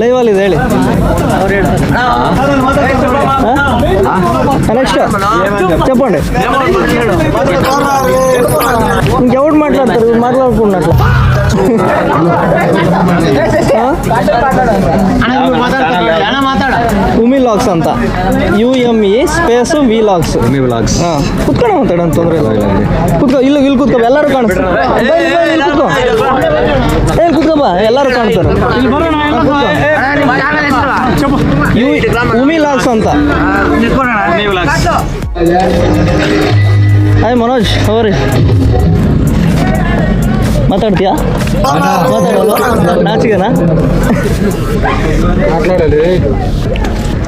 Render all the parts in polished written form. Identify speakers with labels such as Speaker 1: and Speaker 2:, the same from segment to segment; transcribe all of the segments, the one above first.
Speaker 1: ಲೈವಲ್ಲಿ ಇದೆ ಹೇಳಿ. నెక్స్ట్ చెప్పండి. ఇంకెవడు మాట్లాడతారు మాట్లాడుకున్నట్లు. ಉಮಿ ಲಾಗ್ಸ್ ಅಂತ UME ಸ್ಪೇಸ್ ವಿ ಲಾಗ್ಸ್. ಕುತ್ಕೊಂಡು ಮಾತಾಡ ಅಂತಂದ್ರೆ ಕುತ್ಕೋ. ಇಲ್ಲಿ ಕುತ್ಕೋ, ಎಲ್ಲರೂ ಕಾಣಿಸ್ತಾರೆ. ಕುತ್ಕೋಬಾ, ಎಲ್ಲರೂ ಕಾಣ್ತಾರೆ. ಉಮಿ ಲಾಗ್ಸ್ ಅಂತ. ಹಾಯ್ ಮನೋಜ್, ಅವರಿ ಮಾತಾಡ್ತೀಯಾ? ಮಾತಾಡೋದು ನಾಚಿಕೆನಾ?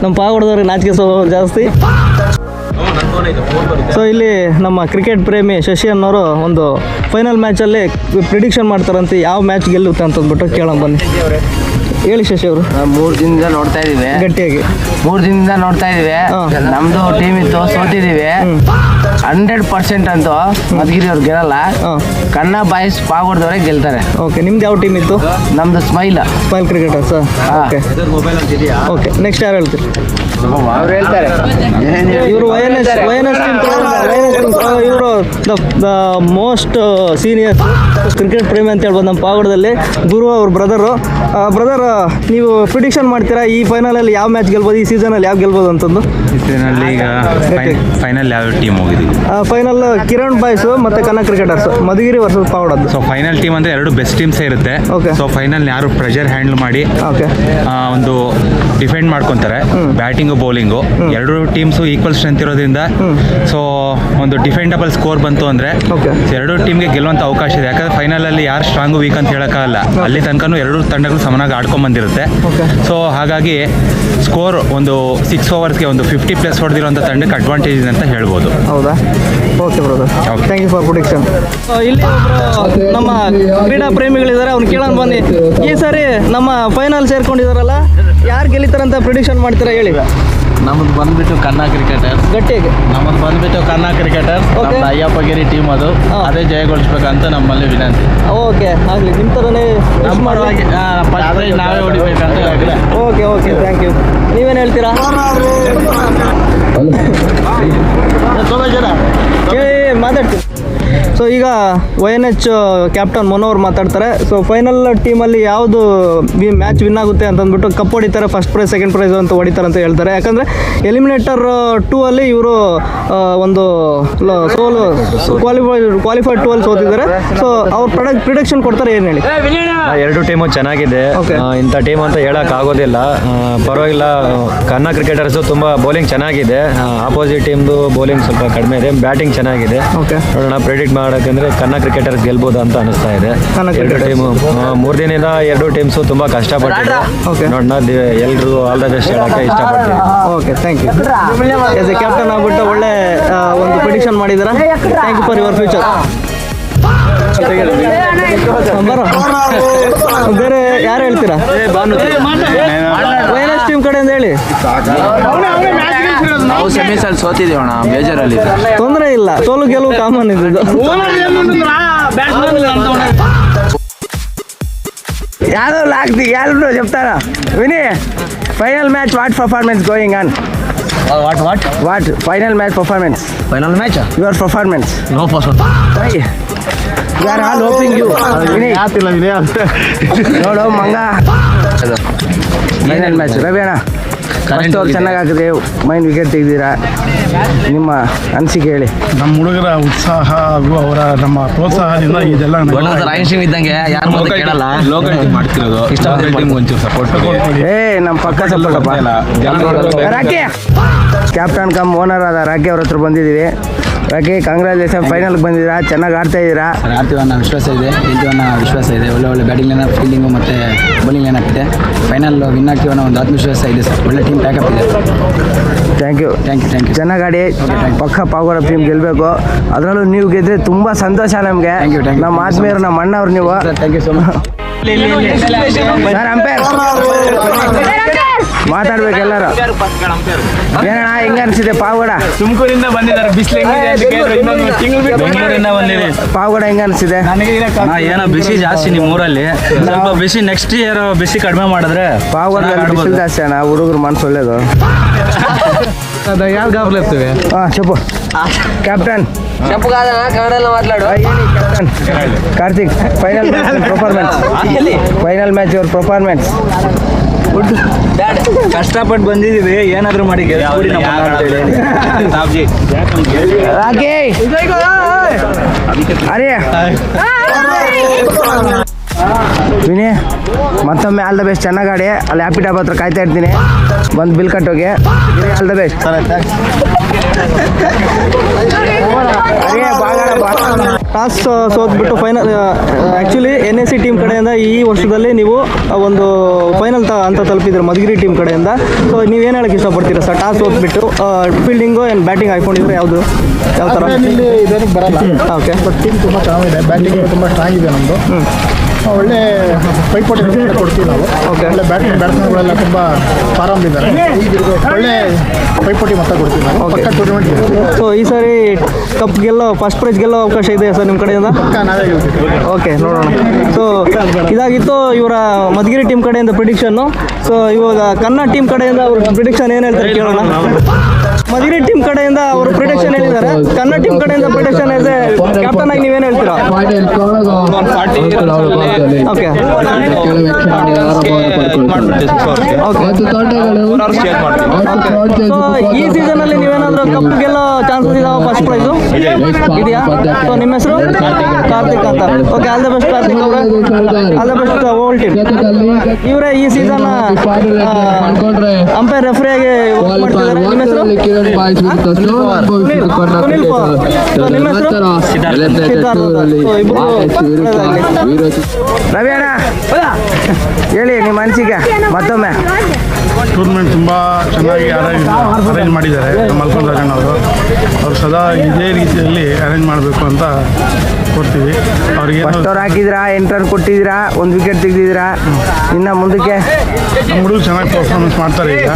Speaker 1: ನಮ್ಮ ಪಾವಗಡದವ್ರಿಗೆ ನಾಚಿಕೆ ಸ್ವಭಾವ ಜಾಸ್ತಿ. ಸೊ ಇಲ್ಲಿ ನಮ್ಮ ಕ್ರಿಕೆಟ್ ಪ್ರೇಮಿ ಶಶಿ ಅನ್ನೋರು ಒಂದು ಫೈನಲ್ ಮ್ಯಾಚಲ್ಲಿ ಪ್ರಿಡಿಕ್ಷನ್ ಮಾಡ್ತಾರಂತೆ, ಯಾವ ಮ್ಯಾಚ್ ಗೆಲ್ಲುತ್ತೆ ಅಂತಂದ್ಬಿಟ್ಟು ಕೇಳೋಣ ಬನ್ನಿ. ಹೇಳಿ ಶಶಿ ಅವರು.
Speaker 2: 3 ದಿನದಿಂದ ನೋಡ್ತಾ ಇದೀವಿ,
Speaker 1: ಗಟ್ಟಿಯಾಗಿ
Speaker 2: 3 ದಿನದಿಂದ ನೋಡ್ತಾ ಇದೀವಿ. ನಮ್ದು ಟೀಮ್ ಇತ್ತು, ಸೋತಿದೀವಿ. 100% ಅಂತೂ ಮಧುಗಿರಿ ಅವ್ರು ಗೆಲ್ಲಲ್ಲ. ಕನ್ನಡ ಬಾಯ್ಸ್ ಪಾವಗಡದವರೇ ಗೆಲ್ತಾರೆ.
Speaker 1: ಓಕೆ, ನಿಮ್ದು ಯಾವ ಟೀಮ್ ಇತ್ತು?
Speaker 2: ನಮ್ದು ಸ್ಮೈಲ್
Speaker 1: ಕ್ರಿಕೆಟರ್ಸ್. ಓಕೆ, ನೆಕ್ಸ್ಟ್ ಯಾರು ಹೇಳ್ತೀರಿ?
Speaker 2: ಅವ್ರು ಹೇಳ್ತಾರೆ
Speaker 1: ಇವರು YNS ಇವರು ದ ಮೋಸ್ಟ್ ಸೀನಿಯರ್ ಕ್ರಿಕೆಟ್ ಪ್ರೇಮಿ ಅಂತ ಹೇಳ್ಬೋದು ನಮ್ಮ ಪಾವಗಡದಲ್ಲಿ. ಗುರು ಅವ್ರ ಬ್ರದರ್, ನೀವು ಪ್ರಿಡಿಕ್ಷನ್ ಮಾಡ್ತೀರಾ ಈ ಫೈನಲಲ್ಲಿ ಯಾವ ಮ್ಯಾಚ್ ಗೆಲ್ಬೋದು, ಈ ಸೀಸನಲ್ಲಿ ಯಾವ ಗೆಲ್ಬೋದು ಅಂತಂದು?
Speaker 3: ಈಗ ಫೈನಲ್ ಯಾವ ಟೀಮ್ ಹೋಗಿದ್ದೀವಿ?
Speaker 1: ಫೈನಲ್ ಕಿರಣ್ ಬಾಯ್ಸ್ ಮತ್ತೆ Kannada cricketers, Madhugiri versus Pavagada.
Speaker 3: So final team ಅಂದ್ರೆ ಎರಡು ಬೆಸ್ಟ್ ಟೀಮ್ಸ್ ಇರುತ್ತೆ. ಸೊ ಫೈನಲ್ ಯಾರು ಪ್ರೆಷರ್ ಹ್ಯಾಂಡಲ್ ಮಾಡಿ ಒಂದು ಡಿಫೆಂಡ್ ಮಾಡ್ಕೊಂತಾರೆ, ಬ್ಯಾಟಿಂಗು ಬೌಲಿಂಗು ಎರಡು ಟೀಮ್ಸು ಈಕ್ವಲ್ ಸ್ಟ್ರೆಂತ್ ಇರೋದ್ರಿಂದ ಸೊ ಒಂದು ಡಿಫೆಂಡಬಲ್ ಸ್ಕೋರ್ ಬಂತು ಅಂದ್ರೆ ಎರಡು ಟೀಮ್ಗೆ ಗೆಲ್ಲುವಂತ ಅವಕಾಶ ಇದೆ. ಯಾಕಂದ್ರೆ ಫೈನಲ್ ಅಲ್ಲಿ ಯಾರು ಸ್ಟ್ರಾಂಗು ವೀಕ್ ಅಂತ ಹೇಳಕ್ಕಾಗಲ್ಲ, ಅಲ್ಲಿ ತನಕನೂ ಎರಡು ತಂಡಗಳು ಸಮನಾಗಿ ಆಡ್ಕೊಂಡ್ ಬಂದಿರುತ್ತೆ. ಸೊ ಹಾಗಾಗಿ ಸ್ಕೋರ್ ಒಂದು 6 ಓವರ್ಸ್ಗೆ ಒಂದು 50+ ಹೊಡೆದಿರುವಂಥ ತಂಡಕ್ಕೆ ಅಡ್ವಾಂಟೇಜ್ ಇದೆ ಅಂತ ಹೇಳ್ಬೋದು.
Speaker 1: ಹೌದಾ? Okay brother, thank you for prediction. ಇಲ್ಲಿ ಒಬ್ಬರು ನಮ್ಮ ಕ್ರೀಡಾ ಪ್ರೇಮಿಗಳಿದ್ದಾರೆ, ಅವ್ನು ಕೇಳೋಣ ಬನ್ನಿ. ಈ ಸಾರಿ ನಮ್ಮ ಫೈನಲ್ ಸೇರ್ಕೊಂಡಿದಾರಲ್ಲ, ಯಾರು ಗೆಲ್ಲಿತಾರಂತ ಪ್ರಿಡಿಕ್ಷನ್ ಮಾಡ್ತೀರಾ ಹೇಳಿ?
Speaker 4: ನಮ್ಮದು ಬಂದ್ಬಿಟ್ಟು ಕನ್ನಡ ಕ್ರಿಕೆಟರ್ಸ್.
Speaker 1: ಗಟ್ಟಿಯಾಗಿ
Speaker 4: ನಮ್ಮದು ಬಂದ್ಬಿಟ್ಟು ಕನ್ನಡ ಕ್ರಿಕೆಟರ್ಸ್. ನಮ್ದು ಅಯ್ಯಪ್ಪಗಿರಿ ಟೀಮ್, ಅದು ಅದೇ ಜಯಗೊಳಿಸ್ಬೇಕಂತ ನಮ್ಮಲ್ಲಿ ವಿನಂತಿ.
Speaker 1: ಓಕೆ, ಆಗಲಿ. ನಿಮ್ಮ ಥರನೇ
Speaker 4: ನಾವೇ ಹೊಡಿಬೇಕಂತ ಹೇಳಿದ್ರೆ.
Speaker 1: Okay, thank you. ನೀವೇನು ಹೇಳ್ತೀರಾ? ಕೇಳಿ ಮಾತಾಡ್ತೀನಿ. ಸೊ ಈಗ YNH ಕ್ಯಾಪ್ಟನ್ ಮನೋಹರ್ ಮಾತಾಡ್ತಾರೆ. ಸೊ ಫೈನಲ್ ಟೀಮಲ್ಲಿ ಯಾವುದು ಮ್ಯಾಚ್ ವಿನ್ ಆಗುತ್ತೆ ಅಂತಂದ್ಬಿಟ್ಟು ಕಪ್ ಹೊಡಿತಾರೆ, ಫಸ್ಟ್ ಪ್ರೈಸ್ ಸೆಕೆಂಡ್ ಪ್ರೈಸ್ ಅಂತ ಹೊಡಿತಾರೆ ಅಂತ ಹೇಳ್ತಾರೆ. ಯಾಕಂದರೆ ಎಲಿಮಿನೇಟರ್ 2 ಅಲ್ಲಿ ಇವರು ಒಂದು ಕ್ವಾಲಿಫೈಡ್ 2 ಅಲ್ಲಿ ಸೋತಿದ್ದಾರೆ. ಸೊ ಅವ್ರ ಪ್ರಿಡಿಕ್ಷನ್ ಕೊಡ್ತಾರೆ, ಏನು ಹೇಳಿ?
Speaker 5: ಎರಡು ಟೀಮು ಚೆನ್ನಾಗಿದೆ, ಇಂಥ ಟೀಮ್ ಅಂತ ಹೇಳಕ್ ಆಗೋದಿಲ್ಲ. ಪರವಾಗಿಲ್ಲ, ಕನ್ನಡ ಕ್ರಿಕೆಟರ್ಸು ತುಂಬ ಬೌಲಿಂಗ್ ಚೆನ್ನಾಗಿದೆ, ಆಪೋಸಿಟ್ ಟೀಮ್ದು ಬೌಲಿಂಗ್ ಸ್ವಲ್ಪ ಕಡಿಮೆ ಇದೆ, ಬ್ಯಾಟಿಂಗ್ ಚೆನ್ನಾಗಿದೆ. ನೋಡೋಣ, ಪ್ರೆಡಿಕ್ಟ್ ಮಾಡೋಕ್ಕಂದ್ರೆ ಕನ್ನಡ ಕ್ರಿಕೆಟರ್ಸ್ ಗೆಲ್ಬೋದು ಅಂತ ಅನಿಸ್ತಾ ಇದೆ. ಎರಡು ಟೀಮು 3 ದಿನದಿಂದ ಎರಡು ಟೀಮ್ಸು ತುಂಬ ಕಷ್ಟಪಟ್ಟಿದೆ. ನೋಡೋಣ, ಎಲ್ರಿಗೂ ಆಲ್ ದ ಬೆಸ್ಟ್ ಹೇಳಕ್ಕೆ ಇಷ್ಟಪಡ್ತೀನಿ.
Speaker 1: Okay, thank you. As a captain ಆಗ್ಬಿಟ್ಟು ಒಳ್ಳೆ ಒಂದು ಪ್ರಿಡಿಕ್ಷನ್ ಮಾಡಿದ್ದೀರಾ. Thank you for your future. ಬೇರೆ ಯಾರು ಹೇಳ್ತೀರಾ? YNS ಟೀಮ್ ಕಡೆಯಿಂದ ಹೇಳಿ.
Speaker 4: ನಾವು ಸೆಮಿಸಲ್ಲಿ ಸೋತಿದ್ದೀವಣ್ಣ, ಬೇಜಾರಲ್ಲಿ.
Speaker 1: ತೊಂದರೆ ಇಲ್ಲ, ಸೋಲು ಗೆಲುವು ಕಾಮನ್ ಇದ್ದು.
Speaker 2: ಯಾವ್ದೋ ಲಾಗ್ತಿ ಯಾರು చెప్తారా విని? Final match what performance going on? What final match performance?
Speaker 4: Final match
Speaker 2: your performance?
Speaker 4: No
Speaker 2: why we are all hoping you. Vini ನೋಡು ಮಂಗ, ಫೈನಲ್ ಮ್ಯಾಚ್. ರವಿ ಅಣ್ಣ, ಫಸ್ಟ್ ಓವರ್ ಚೆನ್ನಾಗಿ ಹಾಕಿದೆ, ಮೈನ್ ವಿಕೆಟ್ ತೆಗೆದಿರಾ, ನಿಮ್ಮ ಅನಿಸಿಕೆ ಹೇಳಿ.
Speaker 6: ನಮ್ಮ ಹುಡುಗರ ಉತ್ಸಾಹ ಹಾಗೂ ಅವರ ನಮ್ಮ ಪ್ರೋತ್ಸಾಹದಿಂದ ಇದೆಲ್ಲ
Speaker 4: ಇದ್ದಂಗೆ ಯಾರು
Speaker 3: ಮಾಡ್ತಿರೋದು.
Speaker 2: ನಮ್ಮ ಪಕ್ಕ support. Rocky captain cum owner ಆದ ರಾಕಿ ಅವ್ರ ಹತ್ರ ಬಂದಿದ್ದೀವಿ. ರಾಕಿ, ಕಂಗ್ರ್ಯಾಚುಲೇಷನ್, ಫೈನಲ್ಗೆ ಬಂದಿದ್ದೀರಾ, ಚೆನ್ನಾಗಿ ಆಡ್ತಾ ಇದ್ದೀರಾ.
Speaker 4: ಆಡ್ತೀವಿ ಅನ್ನೋ ವಿಶ್ವಾಸ ಇದೆ, ಗೆಲ್ತೀವಿ ಅನ್ನೋ ವಿಶ್ವಾಸ ಇದೆ. ಒಳ್ಳೆ ಬ್ಯಾಟಿಂಗ್ ಲೈನ್, ಫೀಲ್ಡಿಂಗು ಮತ್ತು ಬೌಲಿಂಗ್ ಲೈನ್ ಇದೆ. ಫೈನಲ್ ವಿನ್ ಆಗ್ತೀವಿ ಅನ್ನೋ ಒಂದು ಆತ್ಮವಿಶ್ವಾಸ ಇದೆ ಸರ್. ಒಳ್ಳೆ ಟೀಮ್ ಪ್ಯಾಕಪ್ ಇದೆ.
Speaker 2: Thank you. ಚೆನ್ನಾಗಿ ಆಡಿ, ಪಕ್ಕ ಪಾವಗಡ ಟೀಮ್ ಗೆಲ್ಲಬೇಕು. ಅದರಲ್ಲೂ ನೀವು ಗೆದ್ದರೆ ತುಂಬ ಸಂತೋಷ ನಮಗೆ. ನಮ್ಮ ಆತ್ಮೀಯರು, ನಮ್ಮ ಅಣ್ಣವ್ರು ನೀವು.
Speaker 4: Thank you so much.
Speaker 2: Sir umpire ಮಾತಾಡ್ಬೇಕು ಎಲ್ಲರೂ. ಏನಣ್ಣ ಹೆಂಗ ಅನ್ಸಿದೆ ಪಾವಗಡ?
Speaker 6: ತುಮಕೂರಿಂದ ಬಂದಿದ್ದಾರೆ, ಬಿಸಿಲು ಬೆಂಗಳೂರಿಂದ ಬಂದಿದೆ.
Speaker 2: ಪಾವಗಡ ಹೆಂಗ ಅನ್ಸಿದೆ?
Speaker 5: ಏನೋ ಬಿಸಿ ಜಾಸ್ತಿ ನಿಮ್ಮ ಊರಲ್ಲಿ, ಸ್ವಲ್ಪ ಬಿಸಿ ನೆಕ್ಸ್ಟ್ ಇಯರ್ ಬಿಸಿ ಕಡಿಮೆ ಮಾಡಿದ್ರೆ
Speaker 2: ಪಾವಗಡ ಬಿಸಿಲು ಜಾಸ್ತಿ ಅಣ್ಣ, ಹುಡುಗರು ಮನ್ಸು ಒಳ್ಳೇದು.
Speaker 1: ಯಾರು ಗಾಬರಿ ಇರ್ತೇವೆ?
Speaker 2: ಹಾಂ చెప్పు ಕ್ಯಾಪ್ಟನ್.
Speaker 7: చెప్పు కాదన్నా, కన్నడలో మాట్లాడు.
Speaker 2: Captain Karthik, final match your performance.
Speaker 5: ಕಷ್ಟಪಟ್ಟು ಬಂದಿದ್ದೀವಿ, ಏನಾದರೂ ಮಾಡಿ
Speaker 2: ಅರೆ ವಿನಿ, ಮತ್ತೊಮ್ಮೆ ಆಲ್ ದ ಬೆಸ್ಟ್. ಚೆನ್ನಾಗಿ ಆಡಿ. ಅಲ್ಲಿ ಹ್ಯಾಪಿ ಟಾಪ್ ಹತ್ರ ಕಾಯ್ತಾ ಇರ್ತೀನಿ, ಬಂದು ಬಿಲ್ ಕಟ್ಟೋಗೆ. All the best.
Speaker 1: ಟಾಸ್ ಸೋತ್ಬಿಟ್ಟು ಫೈನಲ್, ಆ್ಯಕ್ಚುಲಿ NSC ಟೀಮ್ ಕಡೆಯಿಂದ ಈ ವರ್ಷದಲ್ಲಿ ನೀವು ಒಂದು ಫೈನಲ್ ಅಂತ ತಲುಪಿದ್ರೆ ಮಧುಗಿರಿ ಟೀಮ್ ಕಡೆಯಿಂದ. ಸೊ ನೀವೇನು ಹೇಳಕ್ಕೆ ಇಷ್ಟಪಡ್ತೀರಾ ಸರ್? ಟಾಸ್ ಸೋತ್ಬಿಟ್ಟು ಫೀಲ್ಡಿಂಗು ಏನು ಬ್ಯಾಟಿಂಗ್ ಹಾಕ್ಕೊಂಡಿದ್ರೆ ಯಾವ ಥರ?
Speaker 6: ಇದಕ್ಕೆ ಬರಲ್ಲ.
Speaker 1: ಓಕೆ,
Speaker 6: ಬಟ್ ಟೀಮ್ ತುಂಬ ಚೆನ್ನಾಗಿದೆ, ಬ್ಯಾಟಿಂಗ್ ತುಂಬ ಸ್ಟ್ರಾಂಗ್ ಇದೆ ನಮ್ಮದು. ಒಳ್ಳೆ ಪೈಪೋಟಿ ಕೊಡ್ತೀವಿ ನಾವು. ಒಳ್ಳೆ ಬ್ಯಾಟ್ಸ್ಮನ್ಗಳೆಲ್ಲ ತುಂಬ ಆರಾಮ್ ಇದ್ದಾರೆ. ಒಳ್ಳೆ ಪೈಪೋಟಿ ಮತ್ತೆ ಕೊಡ್ತೀವಿ ನಾವು. ಪಕ್ಕ ಟೂರ್ನಮೆಂಟ್.
Speaker 1: ಸೊ ಈ ಸಾರಿ ಕಪ್ ಗೆಲ್ಲೋ, ಫಸ್ಟ್ ಪ್ರೈಸ್ ಗೆಲ್ಲೋ ಅವಕಾಶ ಇದೆ ಸರ್ ನಿಮ್ಮ ಕಡೆಯಿಂದ?
Speaker 6: ಪಕ್ಕ ನಾವೇ ಗೆಲ್ತೀವಿ.
Speaker 1: ಓಕೆ, ನೋಡೋಣ. ಸೊ ಇದಾಗಿತ್ತು ಇವರ ಮಧುಗಿರಿ ಟೀಮ್ ಕಡೆಯಿಂದ ಪ್ರಿಡಿಕ್ಷನ್ನು. ಸೊ ಇವಾಗ ಕನ್ನಡ ಟೀಮ್ ಕಡೆಯಿಂದ ಅವ್ರ ಪ್ರಿಡಿಕ್ಷನ್ ಏನು ಹೇಳ್ತಾರೆ ಕೇಳೋಣ. ಮಧುಗಿರಿ ಟೀಮ್ ಕಡೆಯಿಂದ ಅವರು ಪ್ರಿಡಿಕ್ಷನ್ ಹೇಳಿದ್ದಾರೆ, ಕನ್ನಡ ಟೀಮ್ ಕಡೆಯಿಂದ ಪ್ರಿಡಿಕ್ಷನ್ ಇದೆ. ಕ್ಯಾಪ್ಟನ್ ಆಗಿ ನೀವೇನು ಹೇಳ್ತೀರಾ? ಓಕೆ, ಸೊ ಈ ಸೀಸನ್ ಅಲ್ಲಿ ನೀವೇನಾದ್ರೂ ಕಪ್ ಗೆಲ್ಲೋ ಚಾನ್ಸಸ್ ಇದಾವ? ಫಸ್ಟ್ ಪ್ರೈಸು ಇದೆಯಾ? ಸೊ ನಿಮ್ಮ ಹೆಸರು? ಕಾರ್ತಿಕ್ ಅಂತ. Okay, all the best Karthik ಅವರೇ, all the best old team. ಇವರೇ ಈ ಸೀಸನ್ ಅಂಪೈರ್ ರೆಫ್ರಿಯಾಗಿ ವರ್ಕ್ ಮಾಡ್ತಿದ್ದಾರೆ. ನಿಮ್ಮ ಹೆಸರು? ಸುನಿಲ್ ಪವಾರ್. ನಿಮ್ಮ ಹೆಸರು?
Speaker 2: ರವಿ ಅಣ್ಣ ಹೇಳಿ ನಿಮ್ಮ ಅನಿಸಿಕೆ ಮತ್ತೊಮ್ಮೆ.
Speaker 6: ಟೂರ್ನಮೆಂಟ್ ತುಂಬ ಚೆನ್ನಾಗಿ ಅರೇಂಜ್ ಮಾಡಿದ್ದಾರೆ ಮಲ್ಕೊಂಡ್ ರಾಜಣ್ಣ ಅವರು ಸದಾ ಇದೇ ರೀತಿಯಲ್ಲಿ ಅರೇಂಜ್ ಮಾಡಬೇಕು ಅಂತ ಕೊಡ್ತೀವಿ ಅವ್ರಿಗೆ.
Speaker 2: ಫಸ್ಟ್ ಅವ್ರು ಹಾಕಿದ್ರಾ, 8 ರನ್ ಕೊಟ್ಟಿದ್ದೀರಾ, 1 ವಿಕೆಟ್ ತೆಗೆದಿದ್ದೀರಾ. ಇನ್ನು ಮುಂದಕ್ಕೆ
Speaker 6: ನಮ್ಮ ಹುಡುಗರು ಚೆನ್ನಾಗಿ ಪರ್ಫಾರ್ಮೆನ್ಸ್ ಮಾಡ್ತಾರೆ ಈಗ.